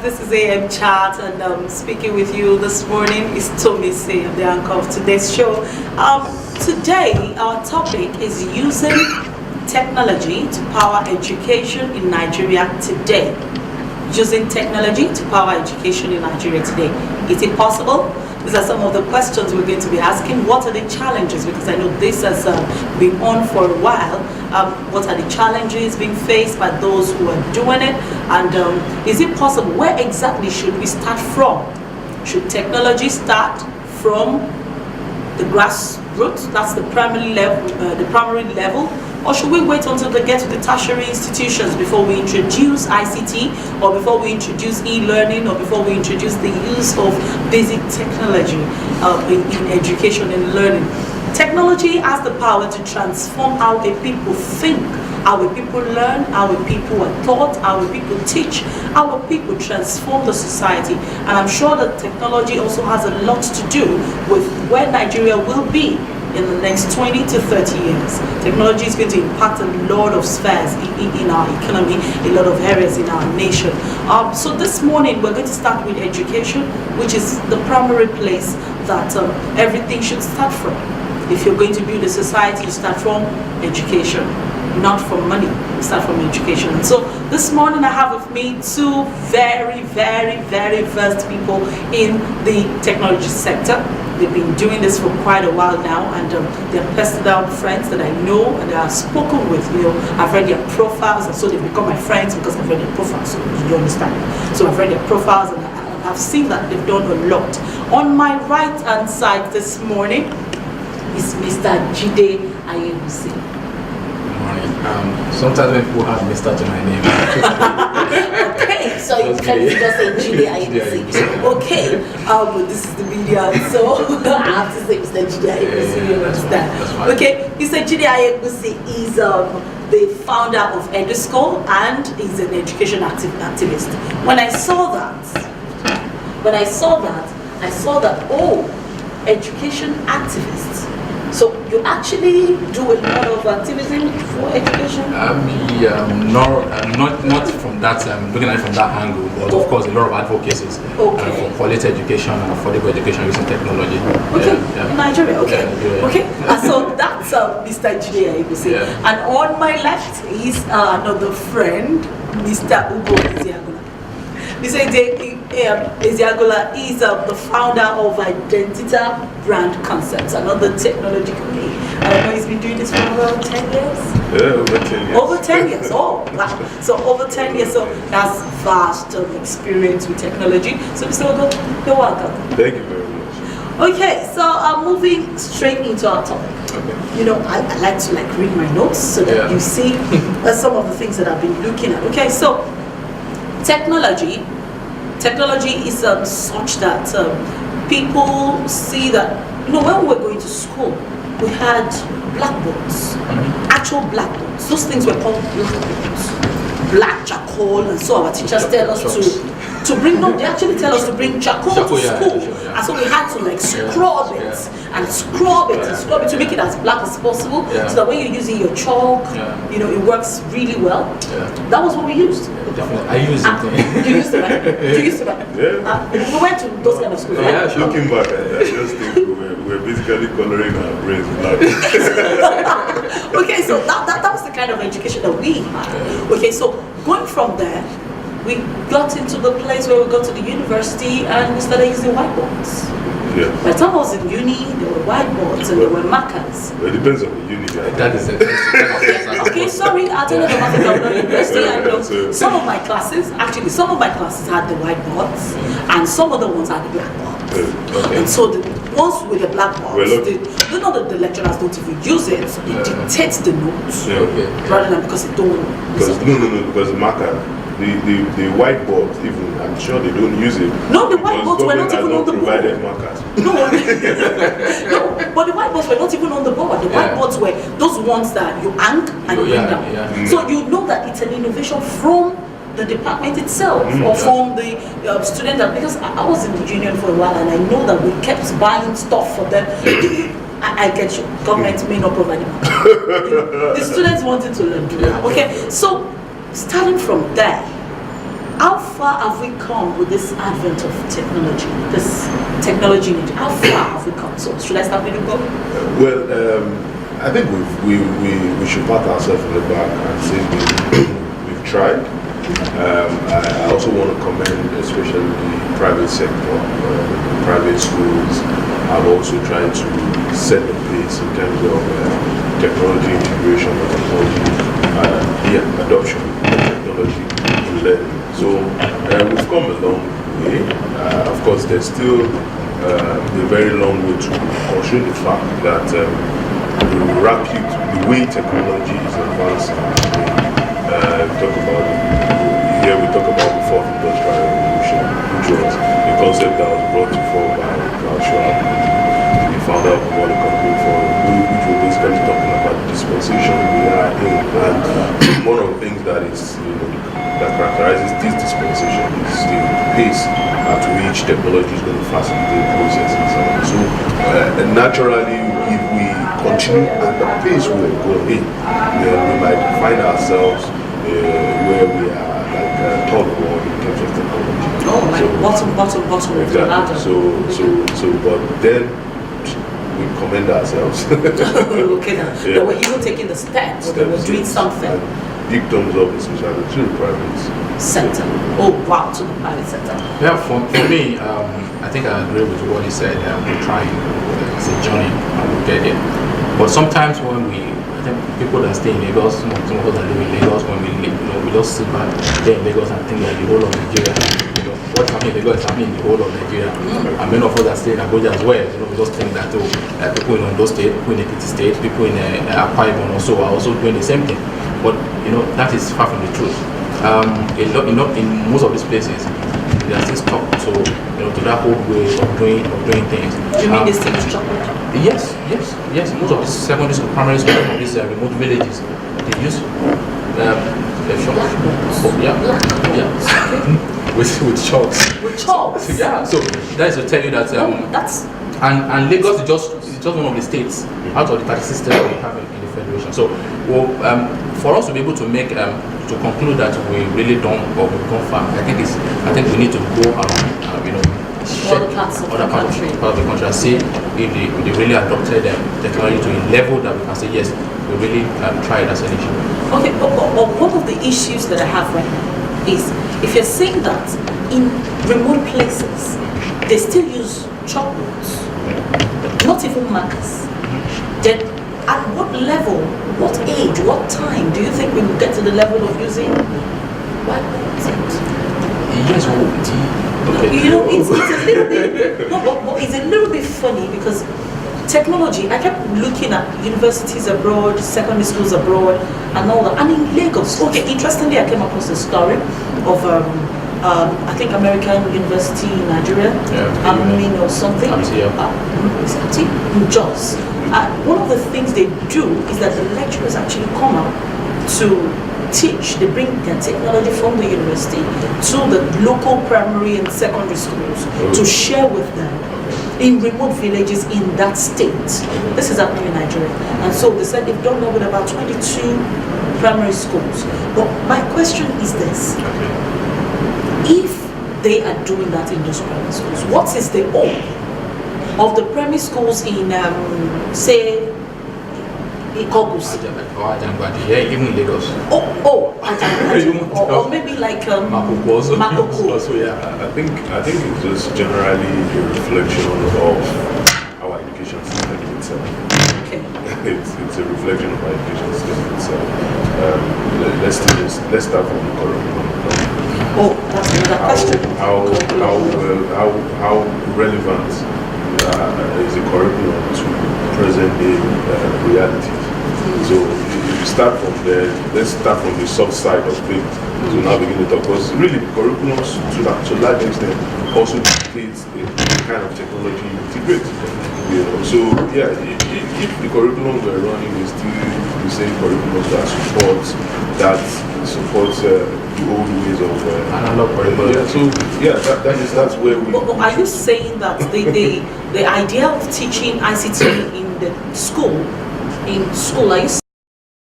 This is AM Chat, and speaking with you this morning is Tomise, the anchor of today's show. Today, our topic is using technology to power education in Nigeria today. Using technology to power education in Nigeria today. Is it possible? These are some of the questions we're going to be asking. What are the challenges? Because I know this has been on for a while. What are the challenges being faced by those who are doing it? And is it possible? Where exactly should we start from? Should technology start from the grassroots? That's the primary level. Or should we wait until they get to the tertiary institutions before we introduce ICT, or before we introduce e-learning, or before we introduce the use of basic technology in education and learning? Technology has the power to transform how a people think, how a people learn, how a people are taught, how a people teach, how a people transform the society. And I'm sure that technology also has a lot to do with where Nigeria will be in the next 20 to 30 years. Technology is going to impact a lot of spheres in our economy, a lot of areas in our nation. So this morning we're going to start with education, which is the primary place that everything should start from. If you're going to build a society, you start from education, not from money. You start from education. And so this morning I have with me two very versed people in the technology sector. They've been doing this for quite a while now, and they're personal friends that I know and I've spoken with. I've read their profiles, and so they've become my friends because I've read their profiles. So you understand? So I've read their profiles, and I've seen that they've done a lot. On my right hand side this morning is Mr. Jide Ayegusi. Good morning. Sometimes when people have Mr. to my name. Okay, so you can just say Jide Ayegusi. Okay, but this is the media, so I have to say Mr. Jide Ayegusi. You understand? Okay, Mr. Jide Ayegusi is the founder of EduSchool and is an education activist. When I saw that, I saw that, oh, education activists. So you actually do a lot of activism for education? Not from that, looking at it from that angle, but of course a lot of advocacies for quality education and affordable education using technology. Okay, in Nigeria, okay. Okay, and so that's Mr. Jide Ayegusi. Yeah. And on my left is another friend, Mr. Ugo Ezeagula. Mr. Ezeagula is the founder of Identita Brand Concepts, another technology company. I know he's been doing this for over 10 years. Yeah, over 10 years. Over 10 years, oh, wow. So over 10 years, so that's vast experience with technology. So Mr. Ugo, you're welcome. Thank you very much. Okay, so moving straight into our topic. Okay. I like to read my notes so that you see some of the things that I've been looking at. Okay, so technology is such that people see that, when we were going to school, we had blackboards, actual blackboards. Those things were called blackboards, black charcoal, and so our teachers tell us to bring, no, they actually tell us to bring charcoal to school. And so we had to scrub it and scrub it to make it as black as possible, so that when you're using your chalk, it works really well. That was what we used. Definitely. I use it. You used it, right? You used it, right? Yeah. We went to those kind of schools, right? Yeah, sure. Looking back, I just think we're basically coloring our brains black. Okay, so that was the kind of education that we had. Okay, so going from there, we got into the place where we got to the university and we started using whiteboards. Yeah. By the time I was in uni, there were whiteboards and there were markers. Well, it depends on the uni. That is it. Okay, sorry, I attended the Market University. I know some of my classes had the whiteboards and some of the ones had the blackboards. Okay. And so the ones with the blackboards, the lecturers don't even use it. It dictates the notes rather than because they don't. Because the marker. The whiteboards, even, I'm sure they don't use it. No, the whiteboards were not even on the board. Provided markers. No, but the whiteboards were not even on the board. The whiteboards were those ones that you hang and you bring down. Yeah. So you know that it's an innovation from the department itself or from the student. Because I was in the union for a while and I know that we kept buying stuff for them. I get you. Government may not provide it. The students wanted to learn. Okay, so starting from there, how far have we come with this advent of technology? This technology, how far have we come? So should I start with the book? Well, I think we should pat ourselves on the back and say we've tried. I also want to commend especially the private sector, private schools have also tried to set the pace in terms of technology integration or technology adoption of technology in learning. So we've come a long way. Of course, there's still a very long way to pursue the fact that the way technology is advancing. We talk about the fourth industrial revolution, which was a concept that was brought to fore by Klaus Schwab, the founder of the World Economic Forum, which was basically talking about the dispensation we are in. And one of the things that that characterizes this dispensation is the pace at which technology is going to facilitate processes. So naturally, if we continue at the pace we're going, then we might find ourselves where we are like third world in terms of technology. Oh, like bottom of the ladder. So, but then we commend ourselves. Okay, now. Yeah. They were even taking the steps. They were doing something. Big thumbs up, especially to the private sector. Oh wow, to the private sector. Yeah, for me, I think I agree with what he said. We're trying. It's a journey, and we'll get it. But sometimes when I think people that stay in Lagos, some of us that live in Lagos, when we just sit back there in Lagos and think that the whole of Nigeria, what's happening in Lagos is happening in the whole of Nigeria. And many of us that stay in Abuja as well, we just think that people in Ondo State, people in Ekiti State, people in Akwa Ibom also are also doing the same thing. But that is far from the truth. In most of these places, they are still stuck to that old way of doing things. You mean they still chocolate? Yes. Most of these secondary school, primary school, of these remote villages, they use with chalks. With chalks? Yeah. So that is to tell you that that's and Lagos is just one of the states out of the 36 states we have in the federation. So for us to be able to make to conclude that we really done or we've gone far, I think we need to go around check other parts of other the parts country. of the country and see if they really adopted technology to a level that we can say yes, we really tried as an issue. Okay, but one of the issues that I have right now is if you're saying that in remote places they still use chalkboards, not even markers, then at what level, what age, what time do you think we will get to the level of using whiteboards? Yes, okay. It's a little bit but it's a little bit funny because technology, I kept looking at universities abroad, secondary schools abroad and all that, and in Lagos. Okay, interestingly I came across a story of I think American University in Nigeria, Amin or something. Jos. One of the things they do is that the lecturers actually come out to teach. They bring their technology from the university to the local primary and secondary schools to share with them in remote villages in that state. This is happening in Nigeria. And so they said they've done that with about 22 primary schools. But my question is this. If they are doing that in those primary schools, what is the aim of the primary schools in, say, Ikogusi? Even in Lagos. Or maybe like Makoko. Makoko. Yeah. I think it's just generally a reflection of our education system itself. Okay. It's a reflection of our education system itself. Let's start from the curriculum. Oh, that's another question. How relevant is the curriculum to present day realities? So if you start from there, let's start from the soft side of things. So now begin to talk, because really the curriculum to a large extent also dictates the kind of technology you integrate. So yeah, if the curriculum we're running is still the same curriculum that supports the old ways of analog curriculum. So yeah, that's where we. But are you saying that the idea of teaching ICT in school, are you